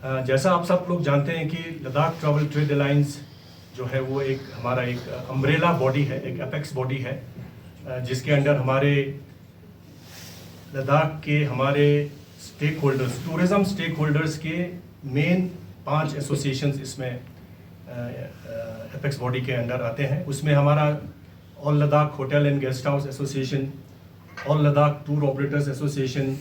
जैसा आप सब लोग जानते हैं कि लद्दाख ट्रैवल ट्रेड अलायंस जो है वो एक हमारा एक अम्ब्रेला बॉडी है, एक एपेक्स बॉडी है, जिसके अंडर हमारे लद्दाख के हमारे stakeholders, tourism stakeholders के मेन 5 एसोसिएशंस इसमें एपेक्स बॉडी के अंडर आते हैं। उसमें हमारा all Ladakh hotel and guest house association, all Ladakh tour operators association,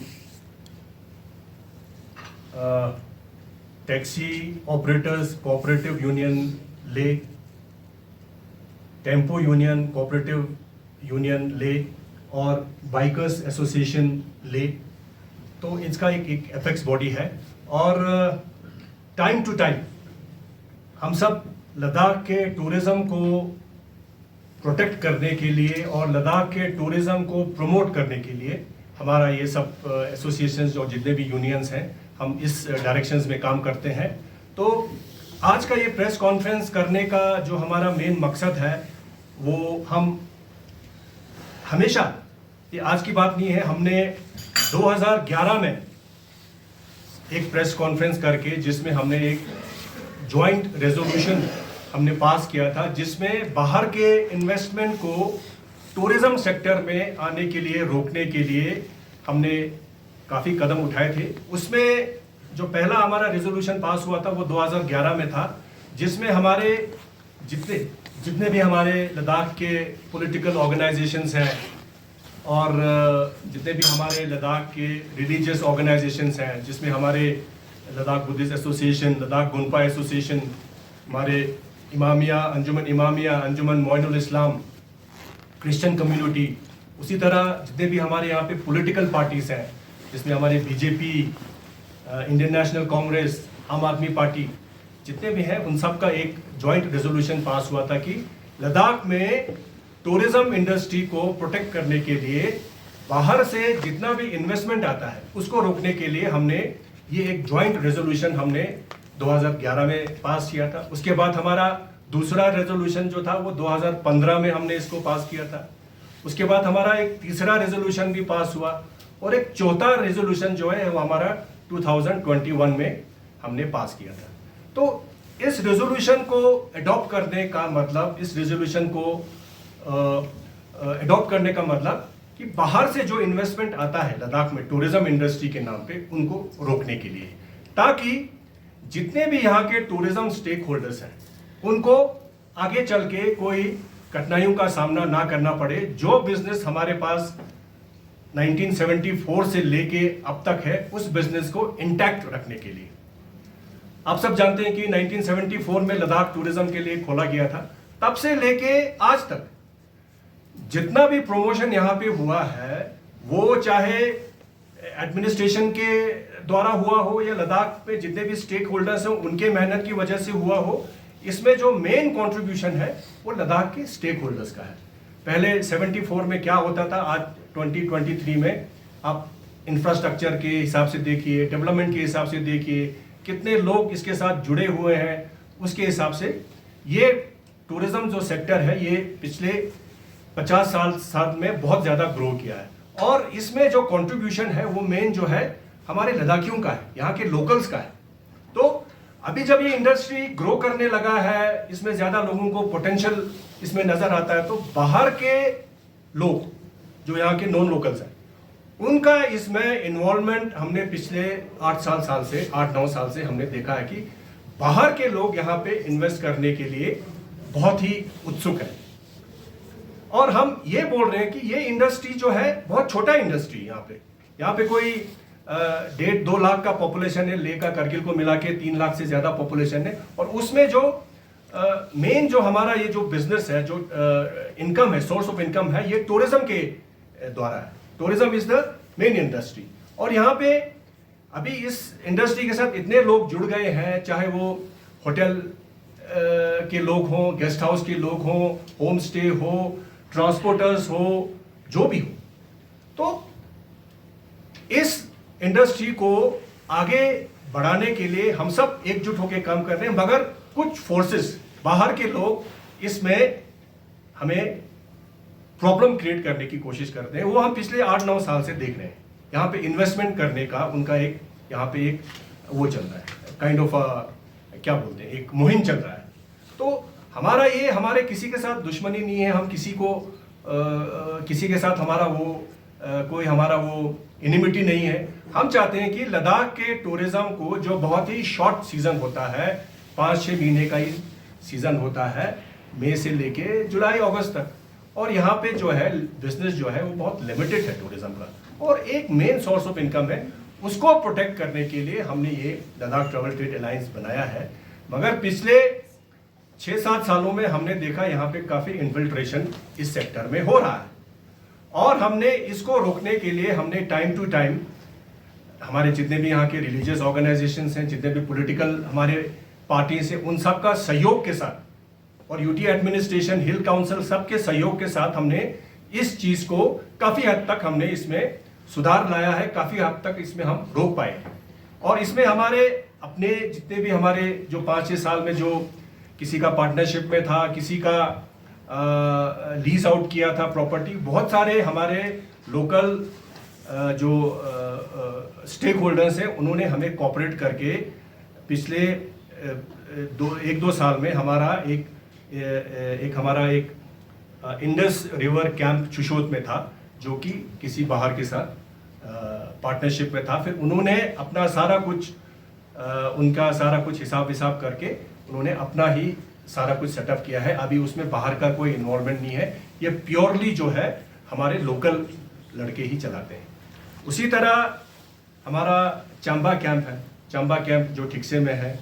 taxi operators cooperative union Leh, tempo union cooperative union Leh और बाइकर्स एसोसिएशन ले। तो इसका एक एपेक्स बॉडी है और टाइम टू टाइम हम सब लद्दाख के टूरिज़्म को प्रोटेक्ट करने के लिए और लद्दाख के टूरिज़्म को प्रमोट करने के लिए हमारा ये सब एसोसिएशंस और जितने भी यूनियंस हैं, हम इस डायरेक्शंस में काम करते हैं। तो आज का ये प्रेस कॉन्फ्रेंस करने का जो हमारा मेन मकसद है वो हम हमेशा, ये आज की बात नहीं है, हमने 2011 में एक प्रेस कॉन्फ्रेंस करके जिसमें हमने एक जॉइंट रेजोल्यूशन हमने पास किया था, जिसमें बाहर के इन्वेस्टमेंट को टूरिज़्म सेक्टर में आने के लिए रोकने के लिए हमने काफ़ी कदम उठाए थे। उसमें जो पहला हमारा रेजोल्यूशन पास हुआ था वो 2011 में था, जिसमें हमारे जितने भी हमारे लद्दाख के पॉलिटिकल ऑर्गेनाइजेशंस हैं और जितने भी हमारे लद्दाख के रिलीजियस ऑर्गेनाइजेशंस हैं, जिसमें हमारे Ladakh Buddhist association, Ladakh Gonpa association, हमारे इमामिया, अंजुमन मोइनुल इस्लाम, क्रिश्चियन कम्युनिटी, उसी तरह जितने भी हमारे यहाँ पे पॉलिटिकल पार्टीज हैं, जिसमें हमारे बीजेपी, इंडियन नेशनल कांग्रेस, आम आदमी पार्टी, जितने भी हैं, उन सब का एक जॉइंट रेजोल्यूशन पास हुआ था कि लद्दाख में टूरिज्म इंडस्ट्री को प्रोटेक्ट करने के लिए बाहर से जितना भी इन्वेस्टमेंट आता है उसको रोकने के लिए हमने ये एक जॉइंट रेजोल्यूशन हमने 2011 में पास किया था। उसके बाद हमारा दूसरा रेजोल्यूशन जो था वो 2015 में हमने इसको पास किया था। उसके बाद हमारा एक तीसरा रेजोल्यूशन भी पास हुआ और एक चौथा रेजोल्यूशन जो है वो हमारा 2021 में हमने पास किया था। तो इस रेजोल्यूशन को अडॉप्ट करने का मतलब, इस रेजोल्यूशन को अडॉप्ट करने का मतलब कि बाहर से जो इन्वेस्टमेंट आता है लद्दाख में टूरिज्म इंडस्ट्री के नाम पे, उनको रोकने के लिए, ताकि जितने भी यहाँ के टूरिज्म स्टेक होल्डर्स हैं उनको आगे चल के कोई कठिनाइयों का सामना ना करना पड़े। जो बिजनेस हमारे पास 1974 से लेके अब तक है, उस बिजनेस को इंटैक्ट रखने के लिए। आप सब जानते हैं कि 1974 में लद्दाख टूरिज्म के लिए खोला गया था। तब से लेके आज तक जितना भी प्रमोशन यहाँ पे हुआ है, वो चाहे एडमिनिस्ट्रेशन के द्वारा हुआ हो या लद्दाख में जितने भी स्टेक होल्डर्स हैं उनके मेहनत की वजह से हुआ हो, इसमें जो मेन कंट्रीब्यूशन है वो लद्दाख के स्टेक होल्डर्स का है। पहले 74 में क्या होता था, आज 2023 में आप इंफ्रास्ट्रक्चर के हिसाब से देखिए, डेवलपमेंट के हिसाब से देखिए, कितने लोग इसके साथ जुड़े हुए हैं, उसके हिसाब से ये टूरिज्म जो सेक्टर है ये पिछले 50 साल में बहुत ज़्यादा ग्रो किया है। और इसमें जो कंट्रीब्यूशन है वो मेन जो है हमारे लद्दाखियों का है, यहाँ के लोकल्स का है। तो अभी जब ये इंडस्ट्री ग्रो करने लगा है, इसमें ज़्यादा लोगों को पोटेंशियल इसमें नज़र आता है, तो बाहर के लोग जो यहाँ के नॉन लोकल्स हैं उनका इसमें इन्वॉल्वमेंट हमने पिछले 8-9 साल से हमने देखा है कि बाहर के लोग यहाँ पे इन्वेस्ट करने के लिए बहुत ही उत्सुक है। और हम ये बोल रहे हैं कि ये इंडस्ट्री जो है बहुत छोटा इंडस्ट्री, यहाँ पे कोई 1.5-2 लाख का पॉपुलेशन है, लेह का करगिल को मिला के 3 लाख से ज़्यादा पॉपुलेशन है। और उसमें जो मेन जो हमारा ये जो बिजनेस है, जो इनकम है, सोर्स ऑफ इनकम है, ये टूरिज्म के द्वारा है। Tourism is the main industry. और यहाँ पे अभी इस इंडस्ट्री के साथ इतने लोग जुड़ गए हैं, चाहे वो होटल के लोग हों, गेस्ट हाउस के लोग हों, होम स्टे हो, ट्रांसपोर्टर्स हो, जो भी हो। तो इस इंडस्ट्री को आगे बढ़ाने के लिए हम सब एकजुट होकर काम कर रहे हैं, मगर कुछ फोर्सेस, बाहर के लोग इसमें हमें प्रॉब्लम क्रिएट करने की कोशिश करते हैं। वो हम पिछले 8-9 साल से देख रहे हैं। यहाँ पे इन्वेस्टमेंट करने का उनका एक यहाँ पे एक वो चल रहा है, काइंड ऑफ क्या बोलते हैं, एक मुहिम चल रहा है। तो हमारा ये, हमारे किसी के साथ दुश्मनी नहीं है, हम किसी को किसी के साथ हमारा वो कोई हमारा वो इनिमिटी नहीं है। हम चाहते हैं कि लद्दाख के टूरिज्म को, जो बहुत ही शॉर्ट सीजन होता है, 5-6 महीने का ही सीजन होता है, मई से लेके जुलाई अगस्त तक, और यहाँ पे जो है बिजनेस जो है वो बहुत लिमिटेड है टूरिज्म का, और एक मेन सोर्स ऑफ इनकम है, उसको प्रोटेक्ट करने के लिए हमने ये लद्दाख ट्रैवल ट्रेड अलायंस बनाया है। मगर पिछले 6-7 सालों में हमने देखा यहाँ पे काफ़ी इन्फिल्ट्रेशन इस सेक्टर में हो रहा है, और हमने इसको रोकने के लिए हमने टाइम टू टाइम हमारे जितने भी यहाँ के रिलीजियस ऑर्गेनाइजेशंस हैं, जितने भी पॉलिटिकल हमारे पार्टीज हैं, उन सब का सहयोग के साथ, और यूटी एडमिनिस्ट्रेशन, हिल काउंसिल, सबके सहयोग के साथ हमने इस चीज़ को काफ़ी हद तक हमने इसमें सुधार लाया है, काफ़ी हद तक इसमें हम रोक पाए हैं। और इसमें हमारे अपने जितने भी हमारे जो 5-6 साल में जो किसी का पार्टनरशिप में था, किसी का लीज आउट किया था प्रॉपर्टी, बहुत सारे हमारे लोकल जो स्टेक होल्डर्स हैं, उन्होंने हमें कोऑपरेट करके पिछले 1-2 साल में हमारा एक इंडस रिवर कैंप चुशोत में था, जो कि किसी बाहर के साथ पार्टनरशिप में था। फिर उन्होंने अपना सारा कुछ उनका सारा कुछ हिसाब विसाब करके उन्होंने अपना ही सारा कुछ सेटअप किया है। अभी उसमें बाहर का कोई इन्वॉल्वमेंट नहीं है, ये प्योरली जो है हमारे लोकल लड़के ही चलाते हैं। उसी तरह हमारा चंबा कैंप है, चंबा कैंप जो ठिकसे में है,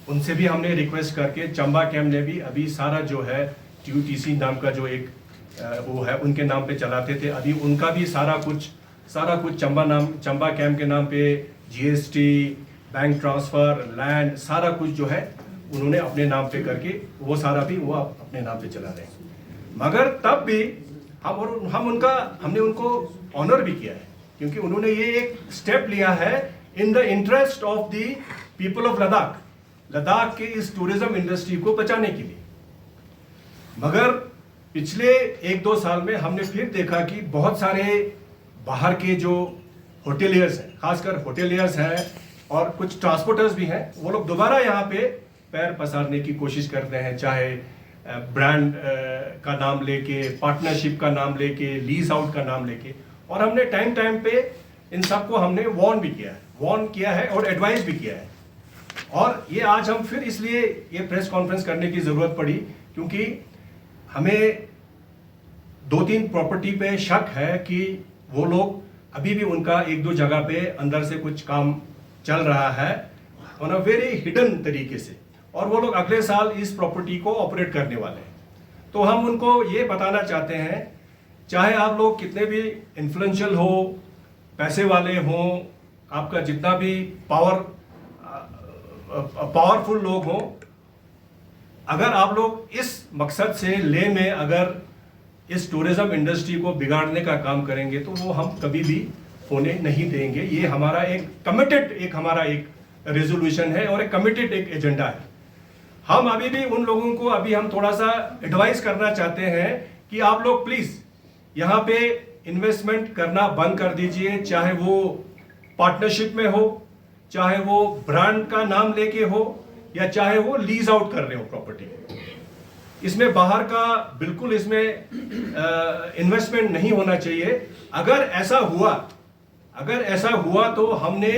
उनसे भी हमने रिक्वेस्ट करके, चंबा कैंप ने भी अभी सारा जो है TUTC नाम का जो एक वो है उनके नाम पे चलाते थे, अभी उनका भी सारा कुछ चंबा कैंप के नाम पे GST, बैंक ट्रांसफ़र, लैंड, सारा कुछ जो है उन्होंने अपने नाम पे करके वो सारा भी वो अपने नाम पे चला रहे हैं। मगर तब भी हमने उनको ऑनर भी किया है, क्योंकि उन्होंने ये एक स्टेप लिया है in the interest of the people of Ladakh के इस टूरिज्म इंडस्ट्री को बचाने के लिए। मगर पिछले 1-2 साल में हमने फिर देखा कि बहुत सारे बाहर के जो होटेलियर्स हैं, खासकर होटेलियर्स हैं और कुछ ट्रांसपोर्टर्स भी हैं, वो लोग दोबारा यहाँ पे पैर पसारने की कोशिश करते हैं, चाहे ब्रांड का नाम लेके, पार्टनरशिप का नाम लेके, लीज आउट का नाम लेके। और हमने टाइम पे इन सबको हमने वार्न किया है और एडवाइस भी किया है। और ये आज हम फिर इसलिए ये प्रेस कॉन्फ्रेंस करने की ज़रूरत पड़ी, क्योंकि हमें 2-3 प्रॉपर्टी पे शक है कि वो लोग अभी भी उनका 1-2 जगह पे अंदर से कुछ काम चल रहा है ऑन अ वेरी हिडन तरीके से, और वो लोग अगले साल इस प्रॉपर्टी को ऑपरेट करने वाले हैं। तो हम उनको ये बताना चाहते हैं, चाहे आप लोग कितने भी इन्फ्लुएंशियल हो, पैसे वाले हों, आपका जितना भी पावरफुल लोग हों, अगर आप लोग इस मकसद से लेह में अगर इस टूरिज्म इंडस्ट्री को बिगाड़ने का काम करेंगे तो वो हम कभी भी होने नहीं देंगे। ये हमारा एक कमिटेड एक रेजोल्यूशन है और एक कमिटेड एक एजेंडा है। हम अभी भी उन लोगों को अभी हम थोड़ा सा एडवाइस करना चाहते हैं कि आप लोग प्लीज यहाँ पे इन्वेस्टमेंट करना बंद कर दीजिए, चाहे वो पार्टनरशिप में हो, चाहे वो ब्रांड का नाम लेके हो, या चाहे वो लीज आउट कर रहे हो प्रॉपर्टी। इसमें बाहर का बिल्कुल इसमें इन्वेस्टमेंट नहीं होना चाहिए। अगर ऐसा हुआ तो हमने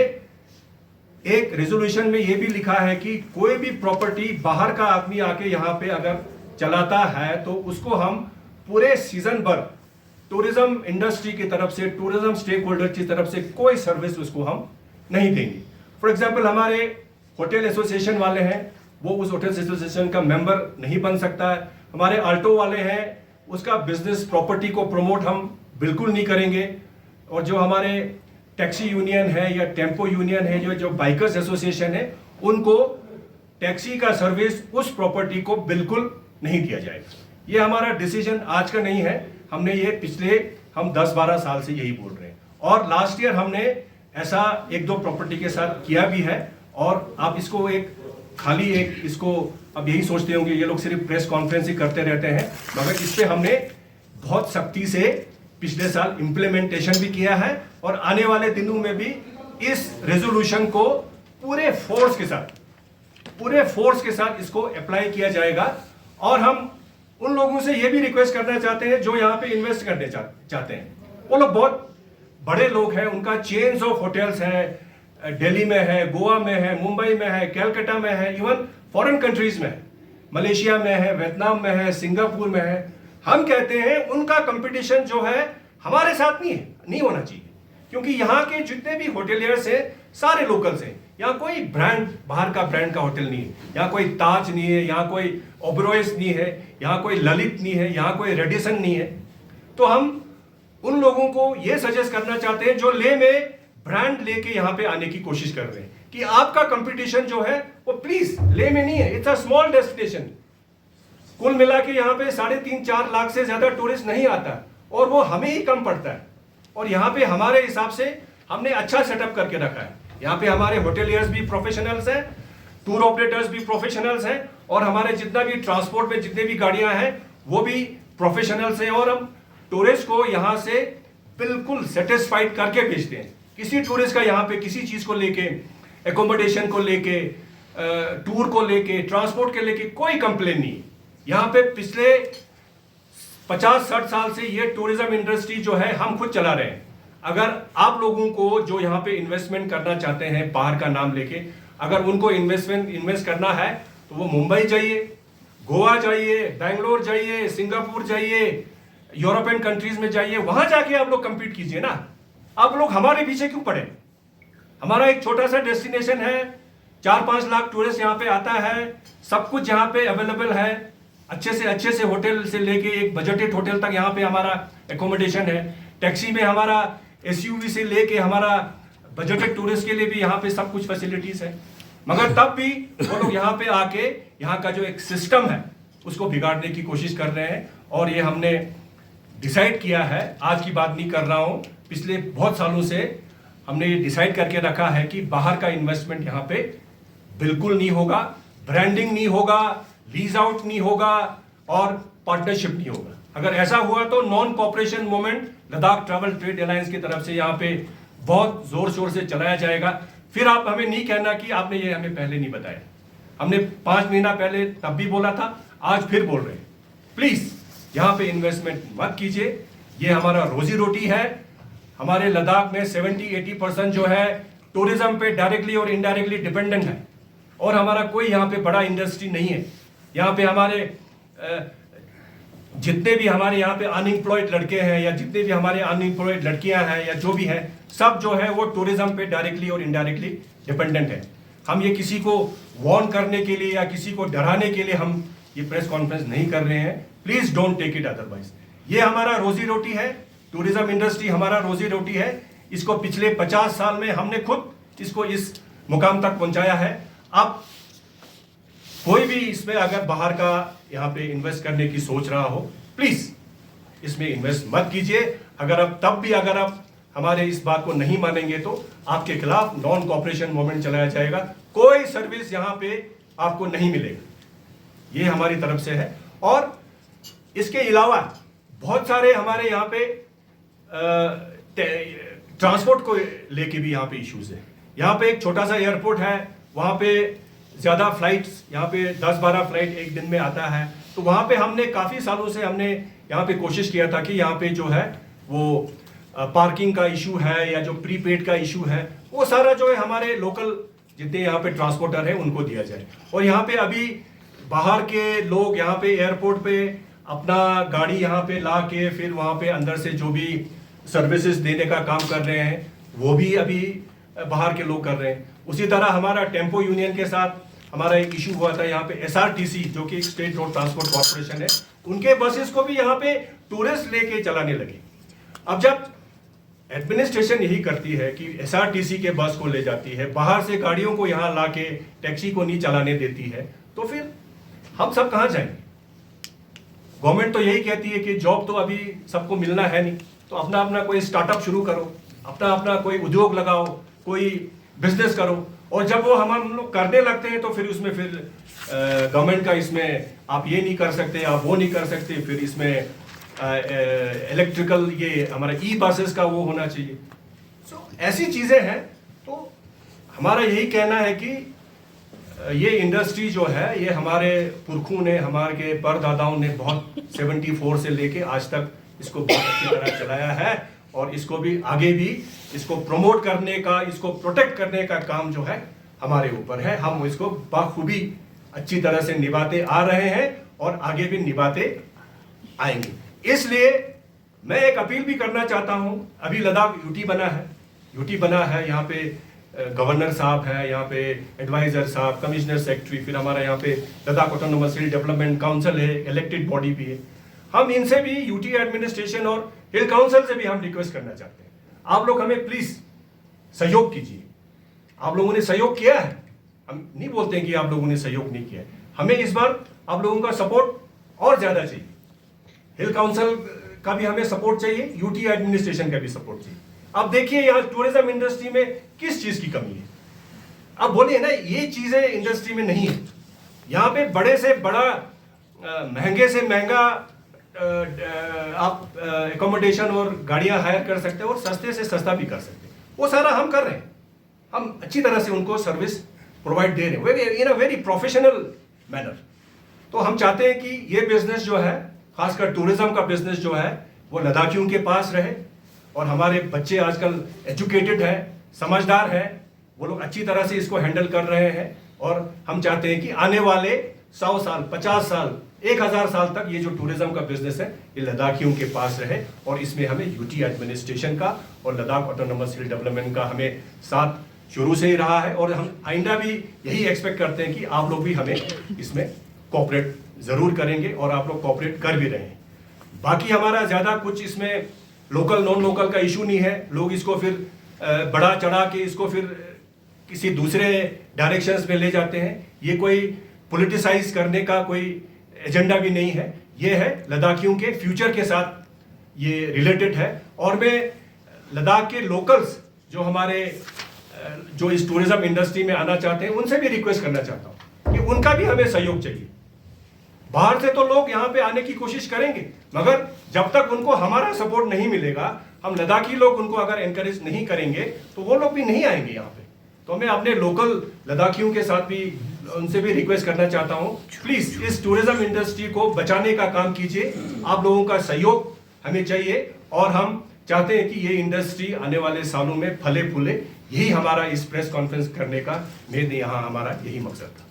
एक रेजोल्यूशन में ये भी लिखा है कि कोई भी प्रॉपर्टी बाहर का आदमी आके यहाँ पे अगर चलाता है तो उसको हम पूरे सीजन भर टूरिज्म इंडस्ट्री की तरफ से, टूरिज्म स्टेक होल्डर की तरफ से कोई सर्विस उसको हम नहीं देंगे। फॉर एग्जाम्पल हमारे होटल एसोसिएशन वाले हैं, वो उस होटल एसोसिएशन का मेंबर नहीं बन सकता है। हमारे आल्टो वाले हैं, उसका बिजनेस प्रॉपर्टी को प्रमोट हम बिल्कुल नहीं करेंगे। और जो हमारे टैक्सी यूनियन है या टेम्पो यूनियन है, जो बाइकर्स एसोसिएशन है, उनको टैक्सी का सर्विस उस प्रॉपर्टी को बिल्कुल नहीं दिया जाएगा। ये हमारा डिसीजन आज का नहीं है, हमने ये पिछले हम 10-12 साल से यही बोल रहे हैं। और लास्ट ईयर हमने ऐसा 1-2 प्रॉपर्टी के साथ किया भी है। और आप इसको इसको अब यही सोचते होंगे ये लोग सिर्फ प्रेस कॉन्फ्रेंस ही करते रहते हैं, मगर इस पे हमने बहुत सख्ती से पिछले साल इम्प्लीमेंटेशन भी किया है और आने वाले दिनों में भी इस रेजोल्यूशन को पूरे फोर्स के साथ इसको अप्लाई किया जाएगा। और हम उन लोगों से ये भी रिक्वेस्ट करना चाहते हैं जो यहाँ पे इन्वेस्ट करने चाहते हैं। वो लोग बहुत बड़े लोग हैं, उनका चेन्स ऑफ होटल्स है, दिल्ली में है, गोवा में है, मुंबई में है, कलकत्ता में है, इवन फॉरेन कंट्रीज में है, मलेशिया में है, वियतनाम में है, सिंगापुर में है। हम कहते हैं उनका कंपटीशन जो है हमारे साथ नहीं होना चाहिए, क्योंकि यहाँ के जितने भी होटलियर्स हैं सारे लोकल्स हैं। यहाँ कोई ब्रांड, बाहर का ब्रांड का होटल नहीं है, यहाँ कोई ताज नहीं है, यहाँ कोई ओबरॉयस नहीं है, यहाँ कोई ललित नहीं है, यहाँ कोई रेडिसन नहीं है। तो हम उन लोगों को ये सजेस्ट करना चाहते हैं जो ले में ब्रांड लेके यहाँ पे आने की कोशिश कर रहे हैं कि आपका कंपटीशन जो है वो प्लीज ले में नहीं है, इट्स अ स्मॉल डेस्टिनेशन। कुल मिला के यहाँ पे 3.5-4 लाख से ज्यादा टूरिस्ट नहीं आता और वो हमें ही कम पड़ता है। और यहाँ पे हमारे हिसाब से हमने अच्छा सेटअप करके रखा है। यहाँ पे हमारे होटेलियर्स भी प्रोफेशनल्स हैं, टूर ऑपरेटर्स भी प्रोफेशनल्स हैं, और हमारे जितना भी ट्रांसपोर्ट में जितने भी गाड़ियां हैं वो भी प्रोफेशनल्स हैं। और हम टूरिस्ट को यहाँ से बिल्कुल सेटिस्फाइड करके भेजते हैं। किसी टूरिस्ट का यहाँ पे किसी चीज को लेके, एकोमोडेशन को लेके, टूर को लेके, ट्रांसपोर्ट के लेके कोई कंप्लेन नहीं। यहाँ पे पिछले 50-60 साल से ये टूरिज्म इंडस्ट्री जो है हम खुद चला रहे हैं। अगर आप लोगों को जो यहाँ पे इन्वेस्टमेंट करना चाहते हैं बाहर का नाम लेके, अगर उनको इन्वेस्ट करना है तो वो मुंबई जाइए, गोवा जाइए, बैंगलोर जाइए, सिंगापुर जाइए, यूरोपियन कंट्रीज में जाइए, वहां जाके आप लोग कंपीट कीजिए ना। आप लोग हमारे पीछे क्यों पड़े? हमारा एक छोटा सा डेस्टिनेशन है, 4-5 लाख टूरिस्ट यहाँ पे आता है, सब कुछ यहाँ पे अवेलेबल है, अच्छे से होटल से लेके एक बजटेड होटल तक यहाँ पे हमारा एकोमोडेशन है। टैक्सी में हमारा एसयूवी से लेके हमारा बजटेड टूरिस्ट के लिए भी यहाँ पे सब कुछ फैसिलिटीज है। मगर तब भी वो लोग यहाँ पे आके यहाँ का जो एक सिस्टम है उसको बिगाड़ने की कोशिश कर रहे हैं। और ये हमने डिसाइड किया है, आज की बात नहीं कर रहा हूँ, पिछले बहुत सालों से हमने ये डिसाइड करके रखा है कि बाहर का इन्वेस्टमेंट यहाँ पे बिल्कुल नहीं होगा, ब्रांडिंग नहीं होगा, लीज आउट नहीं होगा और पार्टनरशिप नहीं होगा। अगर ऐसा हुआ तो non cooperation movement Ladakh travel trade alliance की तरफ से यहाँ पे बहुत जोर शोर से चलाया जाएगा। फिर आप हमें नहीं कहना कि आपने ये हमें पहले नहीं बताया। हमने 5 महीना पहले तब भी बोला था, आज फिर बोल रहे हैं। प्लीज यहाँ पे इन्वेस्टमेंट मत कीजिए, ये हमारा रोजी रोटी है। हमारे लद्दाख में 70-80% जो है टूरिज्म पे डायरेक्टली और इनडायरेक्टली डिपेंडेंट है, और हमारा कोई यहाँ पे बड़ा इंडस्ट्री नहीं है। यहाँ पे हमारे जितने भी हमारे यहाँ पे अनएम्प्लॉयड लड़के हैं या जितने भी हमारे अनएम्प्लॉयड लड़कियां हैं या जो भी है, सब जो है वो टूरिज्म पे डायरेक्टली और इनडायरेक्टली डिपेंडेंट है। हम ये किसी को वार्न करने के लिए या किसी को डराने के लिए हम ये प्रेस कॉन्फ्रेंस नहीं कर रहे हैं। Please don't take it otherwise. ये हमारा रोजी रोटी है, टूरिज्म इंडस्ट्री हमारा रोजी रोटी है। इसको पिछले 50 साल में हमने खुद इसको इस मुकाम तक पहुंचाया है। अब कोई भी इसमें अगर बाहर का यहाँ पे इन्वेस्ट करने की सोच रहा हो, प्लीज इसमें इन्वेस्ट मत कीजिए। अगर आप हमारे इस बात को नहीं मानेंगे तो आपके खिलाफ नॉन कॉपरेशन मूवमेंट चलाया जाएगा। कोई सर्विस यहाँ पे आपको नहीं मिलेगा, ये हमारी तरफ से है। और इसके अलावा बहुत सारे हमारे यहाँ पे ट्रांसपोर्ट को लेके भी यहाँ पे इश्यूज है। यहाँ पे एक छोटा सा एयरपोर्ट है, वहाँ पे ज़्यादा फ्लाइट्स, यहाँ पे 10-12 फ्लाइट एक दिन में आता है। तो वहाँ पे हमने काफ़ी सालों से हमने यहाँ पे कोशिश किया था कि यहाँ पे जो है वो पार्किंग का इशू है या जो प्रीपेड का इशू है वो सारा जो है हमारे लोकल जितने यहाँ पे ट्रांसपोर्टर हैं उनको दिया जाए। और यहाँ पे अभी बाहर के लोग यहाँ पे एयरपोर्ट पे अपना गाड़ी यहाँ पे ला के फिर वहाँ पे अंदर से जो भी सर्विसेज देने का काम कर रहे हैं वो भी अभी बाहर के लोग कर रहे हैं। उसी तरह हमारा टेम्पो यूनियन के साथ हमारा एक इशू हुआ था। यहाँ पे एसआरटीसी जो कि स्टेट रोड ट्रांसपोर्ट कॉर्पोरेशन है, उनके बसेस को भी यहाँ पे टूरिस्ट लेके चलाने लगे। अब जब एडमिनिस्ट्रेशन यही करती है कि एसआरटीसी के बस को ले जाती है, बाहर से गाड़ियों को यहाँ ला के टैक्सी को नहीं चलाने देती है, तो फिर हम सब कहाँ जाएंगे? गवर्नमेंट तो यही कहती है कि जॉब तो अभी सबको मिलना है नहीं, तो अपना अपना कोई स्टार्टअप शुरू करो, अपना अपना कोई उद्योग लगाओ, कोई बिजनेस करो। और जब वो हम लोग करने लगते हैं तो फिर उसमें फिर गवर्नमेंट का इसमें आप ये नहीं कर सकते, आप वो नहीं कर सकते, फिर इसमें इलेक्ट्रिकल ये हमारा ई बसेस का वो होना चाहिए। सो ऐसी चीजें हैं। तो हमारा यही कहना है कि ये इंडस्ट्री जो है ये हमारे पुरखों ने, हमारे परदादाओं ने बहुत 74 से लेके आज तक इसको बहुत अच्छी तरह चलाया है और इसको भी आगे भी इसको प्रमोट करने का, इसको प्रोटेक्ट करने का काम जो है हमारे ऊपर है। हम इसको बखूबी अच्छी तरह से निभाते आ रहे हैं और आगे भी निभाते आएंगे। इसलिए मैं एक अपील भी करना चाहता हूं। अभी लद्दाख यूटी बना है, यहाँ पे गवर्नर साहब है, यहाँ पे एडवाइजर साहब, कमिश्नर सेक्रेटरी, फिर हमारा यहाँ पे लद्दाख ऑटोनोमस हिल डेवलपमेंट काउंसिल है, इलेक्टेड बॉडी भी है। हम इनसे भी, यूटी एडमिनिस्ट्रेशन और हिल काउंसिल से भी हम रिक्वेस्ट करना चाहते हैं, आप लोग हमें प्लीज सहयोग कीजिए। आप लोगों ने सहयोग किया है, हम नहीं बोलते हैं कि आप लोगों ने सहयोग नहीं किया है। हमें इस बार आप लोगों का सपोर्ट और ज्यादा चाहिए। हिल काउंसिल का भी हमें सपोर्ट चाहिए, यूटी एडमिनिस्ट्रेशन का भी सपोर्ट चाहिए। अब देखिए यहाँ टूरिज्म इंडस्ट्री में किस चीज की कमी है। अब बोलिए ना, ये चीजें इंडस्ट्री में नहीं है। यहाँ पे बड़े से बड़ा, महंगे से महंगा आप एकोमोडेशन और गाड़ियां हायर कर सकते हैं और सस्ते से सस्ता भी कर सकते हैं। वो सारा हम कर रहे हैं। हम अच्छी तरह से उनको सर्विस प्रोवाइड दे रहे हैं इन अ वेरी प्रोफेशनल मैनर। तो हम चाहते हैं कि ये बिजनेस जो है, खासकर टूरिज्म का बिजनेस जो है, वो लद्दाखियों के पास रहे और हमारे बच्चे आजकल एजुकेटेड हैं, समझदार हैं, वो लोग अच्छी तरह से इसको हैंडल कर रहे हैं और हम चाहते हैं कि आने वाले 100 साल, 50 साल, 1000 साल तक ये जो टूरिज्म का बिजनेस है ये लद्दाखियों के पास रहे और इसमें हमें यूटी एडमिनिस्ट्रेशन का और लद्दाख ऑटोनोमस हिल डेवलपमेंट का हमें साथ शुरू से ही रहा है और हम आइंदा भी यही एक्सपेक्ट करते हैं कि आप लोग भी हमें इसमें कोऑपरेट जरूर करेंगे और आप लोग कोऑपरेट कर भी रहे हैं। बाकी हमारा ज्यादा कुछ इसमें लोकल नॉन लोकल का इशू नहीं है। लोग इसको फिर बढ़ा चढ़ा के इसको फिर किसी दूसरे डायरेक्शंस में ले जाते हैं। ये कोई पॉलिटिसाइज करने का कोई एजेंडा भी नहीं है। ये है लद्दाखियों के फ्यूचर के साथ ये रिलेटेड है और मैं लद्दाख के लोकल्स जो हमारे जो इस टूरिज्म इंडस्ट्री में आना चाहते हैं उनसे भी रिक्वेस्ट करना चाहता हूं कि उनका भी हमें सहयोग चाहिए। बाहर से तो लोग यहाँ पे आने की कोशिश करेंगे, मगर जब तक उनको हमारा सपोर्ट नहीं मिलेगा, हम लद्दाखी लोग उनको अगर एनकरेज नहीं करेंगे तो वो लोग भी नहीं आएंगे यहाँ पे। तो मैं अपने लोकल लद्दाखियों के साथ भी उनसे भी रिक्वेस्ट करना चाहता हूँ, प्लीज इस टूरिज्म इंडस्ट्री को बचाने का काम कीजिए। आप लोगों का सहयोग हमें चाहिए और हम चाहते हैं कि ये इंडस्ट्री आने वाले सालों में फले फूले। यही हमारा इस प्रेस कॉन्फ्रेंस करने का मेरे यहाँ हमारा यही मकसद था।